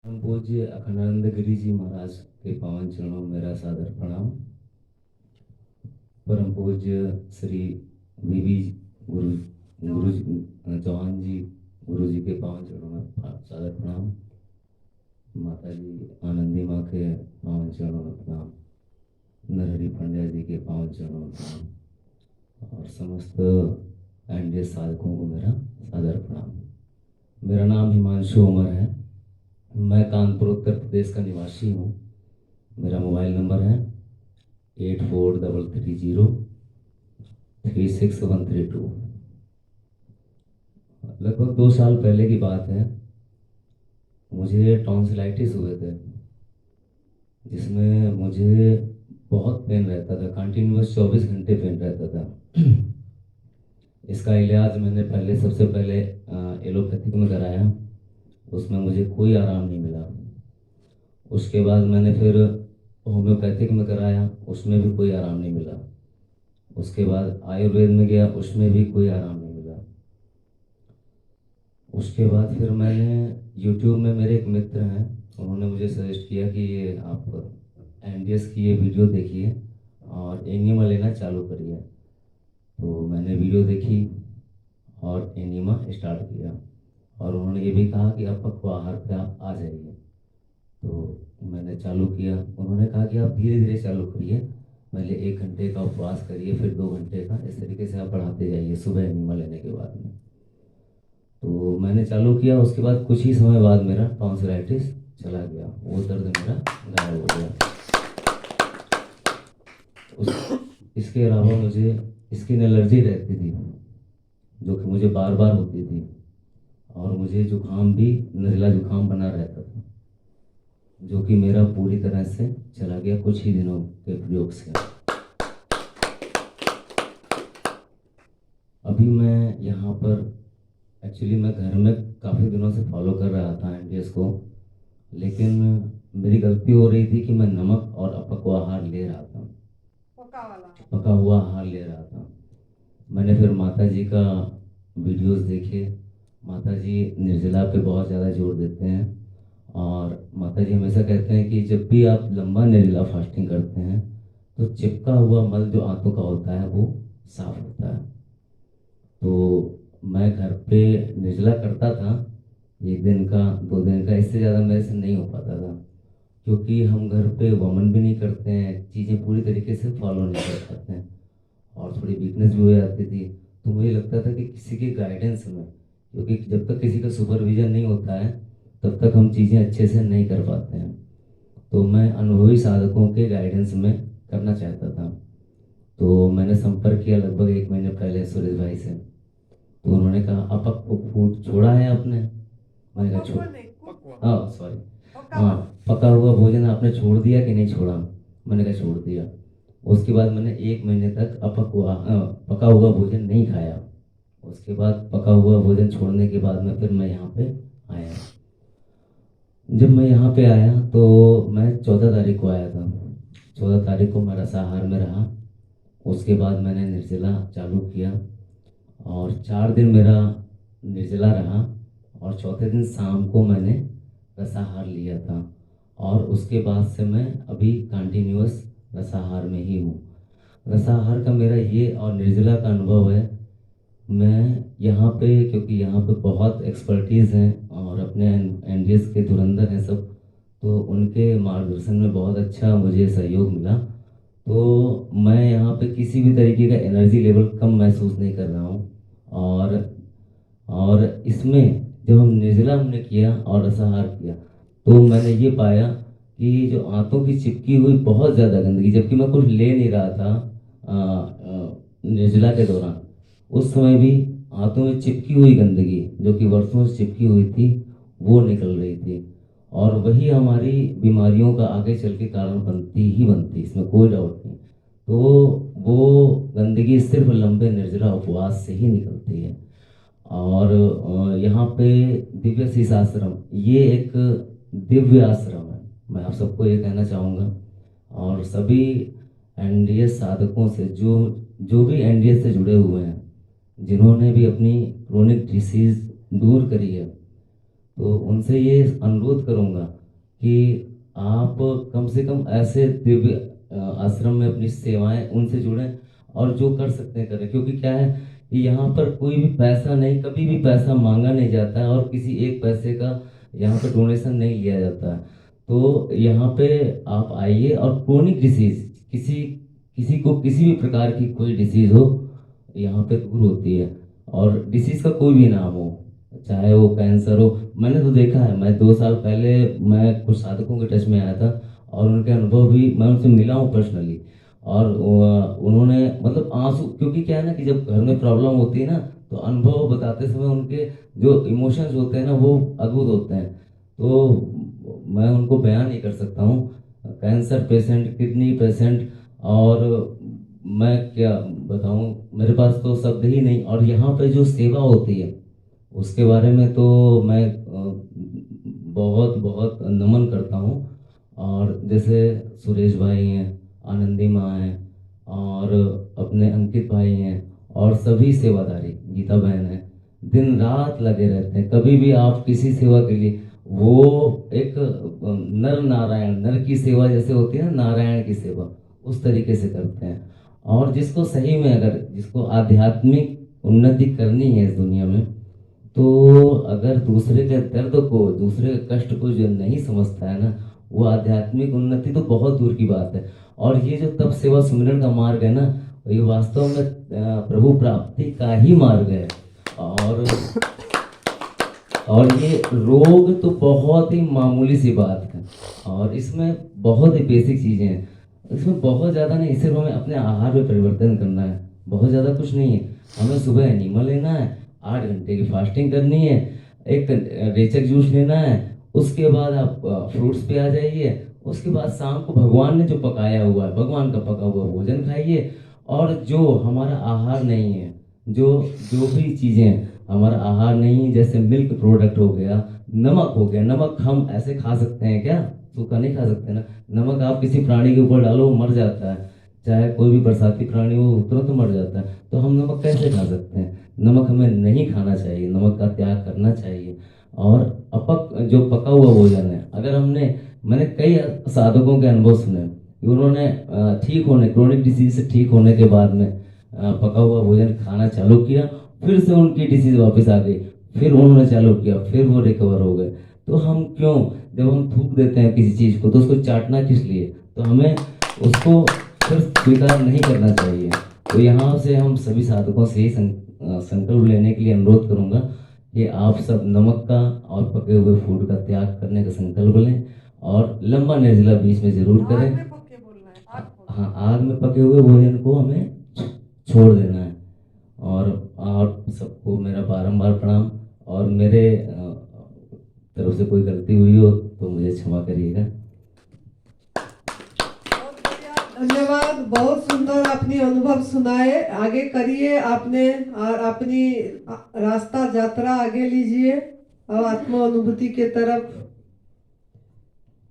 परम पूज्य अखंडानंद गिरी जी महाराज के पावन चरणों में मेरा सादर प्रणाम। परम पूज्य श्री वीवी गुरु गुरु चौहान जी गुरु जी के पावन चरणों में सादर प्रणाम। माता जी आनंदी माँ के पावन चरणों में प्रणाम। नरहरि पंड्या जी के पावन चरणों में प्रणाम और समस्त एनडीए साधकों को मेरा सादर प्रणाम। मेरा नाम हिमांशु उमर है। मैं कानपुर उत्तर प्रदेश का निवासी हूँ। मेरा मोबाइल नंबर है 8433036132। लगभग 2 साल पहले की बात है। मुझे टॉन्सिलाइटिस हुए थे, जिसमें मुझे बहुत पेन रहता था, कंटिन्यूअस 24 घंटे पेन रहता था। इसका इलाज मैंने सबसे पहले एलोपैथिक में कराया। उसमें मुझे कोई आराम नहीं मिला। उसके बाद मैंने फिर होम्योपैथिक में कराया, उसमें भी कोई आराम नहीं मिला। उसके बाद आयुर्वेद में गया, उसमें भी कोई आराम नहीं मिला। उसके बाद फिर मैंने यूट्यूब में, मेरे एक मित्र हैं, उन्होंने मुझे सजेस्ट किया कि ये आप एनडीएस की ये वीडियो देखिए और एनिमा लेना चालू करिए। तो मैंने वीडियो देखी और एनिमा स्टार्ट किया और उन्होंने ये भी कहा कि अपक्व आहार पे आप आ जाइए। तो मैंने चालू किया। उन्होंने कहा कि आप धीरे धीरे चालू करिए, पहले 1 घंटे का उपवास करिए, फिर 2 घंटे का, इस तरीके से आप बढ़ाते जाइए सुबह एनिमा लेने के बाद में। तो मैंने चालू किया। उसके बाद कुछ ही समय बाद मेरा टॉन्सिलाइटिस चला गया, वो दर्द मेरा गायब हो गया। इसके अलावा मुझे स्किन एलर्जी रहती थी, जो कि मुझे बार बार होती थी, और मुझे जुकाम भी, नज़ला जुकाम बना रहता था, जो कि मेरा पूरी तरह से चला गया कुछ ही दिनों के प्रयोग से। अभी मैं यहाँ पर एक्चुअली मैं घर में काफ़ी दिनों से फॉलो कर रहा था एनडीएस को, लेकिन मेरी गलती हो रही थी कि मैं नमक और अपक्व आहार ले रहा था, पका हुआ आहार ले रहा था। मैंने फिर माता जी का वीडियोस देखे। माता जी निर्जला पे बहुत ज़्यादा जोर देते हैं और माता जी हमेशा कहते हैं कि जब भी आप लंबा निर्जला फास्टिंग करते हैं तो चिपका हुआ मल जो आंतों का होता है वो साफ होता है। तो मैं घर पे निर्जला करता था, 1 दिन का 2 दिन का, इससे ज़्यादा मेरे से नहीं हो पाता था, क्योंकि हम घर पे वमन भी नहीं करते हैं, चीज़ें पूरी तरीके से फॉलो नहीं कर पाते हैं और थोड़ी वीकनेस भी हो जाती थी। तो मुझे लगता था कि किसी के गाइडेंस में, क्योंकि जब तक किसी का सुपरविजन नहीं होता है तब तक हम चीज़ें अच्छे से नहीं कर पाते हैं। तो मैं अनुभवी साधकों के गाइडेंस में करना चाहता था। तो मैंने संपर्क किया लगभग 1 महीने पहले सुरेश भाई से। तो उन्होंने कहा अपक्व फूड छोड़ा है आपने? मैंने कहा छोड़, हाँ सॉरी, हाँ, पका हुआ भोजन आपने छोड़ दिया कि नहीं छोड़ा? मैंने कहा छोड़ दिया। उसके बाद मैंने 1 महीने तक पका हुआ भोजन नहीं खाया। उसके बाद पका हुआ भोजन छोड़ने के बाद में फिर मैं यहाँ पे आया। जब मैं यहाँ पे आया तो मैं 14 तारीख को आया था। 14 तारीख को मैं रसाहार में रहा। उसके बाद मैंने निर्जला चालू किया और 4 दिन मेरा निर्जला रहा और चौथे दिन शाम को मैंने रसाहार लिया था और उसके बाद से मैं अभी कंटिन्यूअस रसाहार में ही हूँ। रसाहार का मेरा ये और निर्जला का अनुभव है। मैं यहाँ पे, क्योंकि यहाँ पे बहुत एक्सपर्टीज़ हैं और अपने एनडीएस के धुरंधर हैं सब, तो उनके मार्गदर्शन में बहुत अच्छा मुझे सहयोग मिला। तो मैं यहाँ पे किसी भी तरीके का एनर्जी लेवल कम महसूस नहीं कर रहा हूँ। और इसमें जब हम निर्जला हमने किया और रसाहार किया तो मैंने ये पाया कि जो आंतों की चिपकी हुई बहुत ज़्यादा गंदगी, जबकि मैं कुछ ले नहीं रहा था निर्जला के दौरान, उस समय भी आंतों में चिपकी हुई गंदगी जो कि वर्षों से चिपकी हुई थी वो निकल रही थी, और वही हमारी बीमारियों का आगे चल के कारण बनती ही बनती, इसमें कोई डाउट नहीं। तो वो गंदगी सिर्फ लंबे निर्जला उपवास से ही निकलती है। और यहाँ पे दिव्य शीष आश्रम, ये एक दिव्य आश्रम है, मैं आप सबको ये कहना चाहूँगा। और सभी एनडीएस साधकों से, जो जो भी एनडीएस से जुड़े हुए हैं, जिन्होंने भी अपनी क्रोनिक डिसीज दूर करी है, तो उनसे ये अनुरोध करूँगा कि आप कम से कम ऐसे दिव्य आश्रम में अपनी सेवाएं उनसे जुड़ें और जो कर सकते हैं करें, क्योंकि क्या है कि यहाँ पर कोई भी पैसा नहीं, कभी भी पैसा मांगा नहीं जाता है और किसी एक पैसे का यहाँ पर डोनेशन नहीं लिया जाता है। तो यहाँ पे आप आइए और क्रोनिक डिसीज, किसी किसी को किसी भी प्रकार की कोई डिसीज हो यहाँ पे दूर होती है। और डिसीज का कोई भी नाम हो, चाहे वो कैंसर हो, मैंने तो देखा है, मैं 2 साल पहले मैं कुछ साधकों के टच में आया था और उनके अनुभव भी, मैं उनसे मिला हूँ पर्सनली। और उन्होंने मतलब आंसू, क्योंकि क्या है ना कि जब घर में प्रॉब्लम होती है ना तो अनुभव बताते समय उनके जो इमोशंस होते हैं ना वो अद्भुत होते हैं। तो मैं उनको बयान नहीं कर सकता हूँ। कैंसर पेशेंट, किडनी पेशेंट, और मैं क्या बताऊँ, मेरे पास तो शब्द ही नहीं। और यहाँ पे जो सेवा होती है उसके बारे में तो मैं बहुत बहुत नमन करता हूँ। और जैसे सुरेश भाई हैं, आनंदी माँ हैं, और अपने अंकित भाई हैं, और सभी सेवादारी, गीता बहन है, दिन रात लगे रहते हैं। कभी भी आप किसी सेवा के लिए, वो एक नर नारायण, नर की सेवा जैसे होती है ना, नारायण की सेवा उस तरीके से करते हैं। और जिसको सही में, अगर जिसको आध्यात्मिक उन्नति करनी है इस दुनिया में, तो अगर दूसरे के दर्द को, दूसरे के कष्ट को जो नहीं समझता है ना, वो आध्यात्मिक उन्नति तो बहुत दूर की बात है। और ये जो तप सेवा सुमिरन का मार्ग है ना, ये वास्तव में प्रभु प्राप्ति का ही मार्ग है। और और ये रोग तो बहुत ही मामूली सी बात है, और इसमें बहुत ही बेसिक चीज़ें हैं। इसमें बहुत ज़्यादा नहीं, सिर्फ हमें अपने आहार में परिवर्तन करना है, बहुत ज़्यादा कुछ नहीं है। हमें सुबह एनिमल लेना है, 8 घंटे की फास्टिंग करनी है, एक रेचक जूस लेना है, उसके बाद आप फ्रूट्स पे आ जाइए, उसके बाद शाम को भगवान ने जो पकाया हुआ है, भगवान का पका हुआ भोजन खाइए। और जो हमारा आहार नहीं है, जो जो भी चीज़ें हमारा आहार नहीं है, जैसे मिल्क प्रोडक्ट हो गया, नमक हो गया, नमक हम ऐसे खा सकते हैं क्या? सूखा नहीं खा सकते ना। नमक आप किसी प्राणी के ऊपर डालो, वो मर जाता है, चाहे कोई भी बरसाती प्राणी हो तुरंत मर जाता है। तो हम नमक कैसे खा सकते हैं? नमक हमें नहीं खाना चाहिए, नमक का त्याग करना चाहिए। और अपक जो पका हुआ भोजन है, अगर मैंने कई साधकों के अनुभव सुने कि उन्होंने ठीक होने, क्रोनिक डिसीज से ठीक होने के बाद में पका हुआ भोजन खाना चालू किया, फिर से उनकी डिसीज वापस आ गई, फिर उन्होंने चालू किया, फिर वो रिकवर हो गए। तो हम क्यों, जब हम थूक देते हैं किसी चीज़ को तो उसको चाटना किस लिए? तो हमें उसको फिर स्वीकार नहीं करना चाहिए। तो यहाँ से हम सभी साधकों से ही संकल्प लेने के लिए अनुरोध करूँगा कि आप सब नमक का और पके हुए फूड का त्याग करने का संकल्प लें, और लंबा निर्जला बीच में जरूर करें। हाँ, आग में पके हुए भोजन को हमें छोड़ देना है। और आप सबको मेरा बारंबार प्रणाम, और मेरे तरफ से कोई गलती हुई हो तो मुझे क्षमा करिएगा। बहुत बढ़िया, धन्यवाद। बहुत सुंदर अपनी अनुभव सुनाए, आगे करिए आपने, और अपनी रास्ता यात्रा आगे लीजिए और आत्म अनुभूति के तरफ